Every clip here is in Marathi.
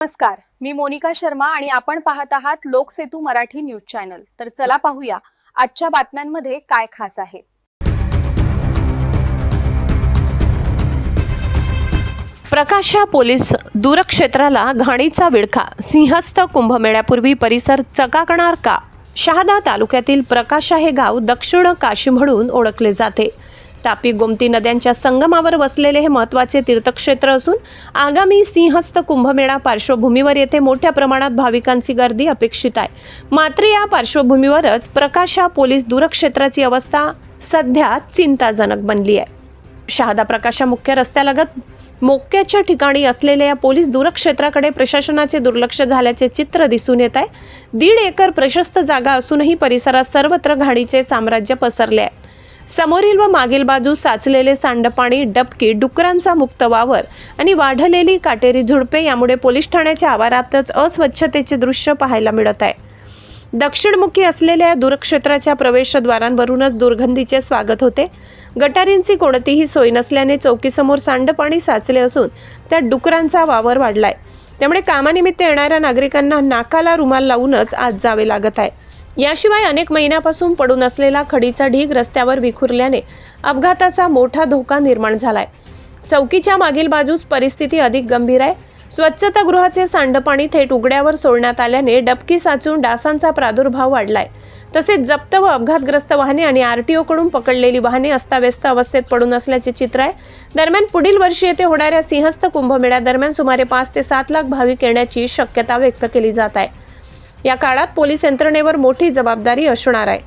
नमस्कार, मी मोनिका शर्मा आणि आपण पाहत आहात लोकसेतू मराठी न्यूज चॅनल। तर चला पाहूया आजच्या बातम्यांमध्ये काय खास आहे। प्रकाशा पोलीस दूरक्षेत्राला घाणीचा विळखा। सिंहस्थ कुंभमेळ्यापूर्वी परिसर चकाकणार का? शहादा तालुक्यातील प्रकाशा हे गाव दक्षिण काशी म्हणून ओळखले जाते। तापी गोमती नद्यांच्या संगमावर वसलेले हे महत्त्वाचे तीर्थक्षेत्र असून आगामी सिंहस्थ कुंभमेळा पार्श्वभूमीवर येथे मोठ्या प्रमाणात भाविकांची गर्दी अपेक्षित आहे। मात्र या पार्श्वभूमीवरच प्रकाशा पोलीस दूरक्षेत्राची अवस्था सध्या चिंताजनक बनली आहे। शहादा प्रकाशा मुख्य रस्त्यालगत मोक्याच्या ठिकाणी असलेल्या या पोलीस दूरक्षेत्राकडे प्रशासनाचे दुर्लक्ष झाल्याचे चित्र दिसून येत आहे। 1.5 एकर प्रशस्त जागा असूनही परिसरात सर्वत्र घाणीचे साम्राज्य पसरले आहे। समोरील व मागील बाजू साचलेले सांडपाणी, डबकी, डुकरांचा मुक्त वावर आणि वाढलेली काटेरी झुडपे यामुळे पोलीस ठाण्याच्या आवारातच अस्वच्छतेचे दृश्य पाहायला मिळत आहे। दक्षिणमुखी असलेल्या दूरक्षेत्राच्या प्रवेशद्वारांवरूनच दुर्गंधीचे स्वागत होते। गटारींची कोणतीही सोय नसल्याने चौकीसमोर सांडपाणी साचले असून त्यात डुकरांचा वावर वाढलाय। त्यामुळे कामानिमित्त येणाऱ्या नागरिकांना नाकाला रुमाल लावूनच आत जावे लागत आहे। याशिवाय अनेक महिन्यापासून पडून असलेला खडीचा ढीग रस्त्यावर विखुरल्याने अपघाताचा मोठा धोका निर्माण झालाय। चौकीच्या मागील बाजूस परिस्थिती अधिक गंभीर आहे। स्वच्छतागृहाचे सांडपाणी थेट उघड्यावर सोडण्यात आल्याने डबकी साचून डासांचा प्रादुर्भाव वाढलाय। तसेच जप्त व अपघातग्रस्त वाहने आणि आरटीओ कडून पकडलेली वाहने अस्ताव्यस्त अवस्थेत पडून असल्याचे चित्र आहे। दरम्यान पुढील वर्षी येथे होणाऱ्या सिंहस्थ कुंभमेळ्यादरम्यान सुमारे 5 ते 7 लाख भाविक येण्याची शक्यता व्यक्त केली जात आहे। या काळात पोलीस यंत्रणेवर मोठी जबाबदारी असणार आहे।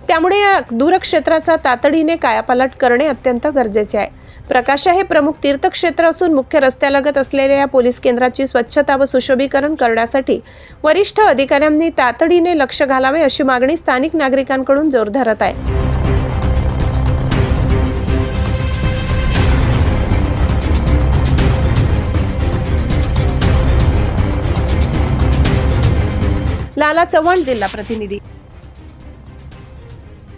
त्यामुळे या दूरक्षेत्राचा तातडीने कायापालट करणे अत्यंत गरजेचे आहे। प्रकाशा हे प्रमुख तीर्थक्षेत्र असून मुख्य रस्त्यालगत असलेल्या या पोलीस केंद्राची स्वच्छता व सुशोभीकरण करण्यासाठी वरिष्ठ अधिकाऱ्यांनी तातडीने लक्ष घालावे अशी मागणी स्थानिक नागरिकांकडून जोर धरत आहे। लाला चव्हाण, जिल्हा प्रतिनिधी।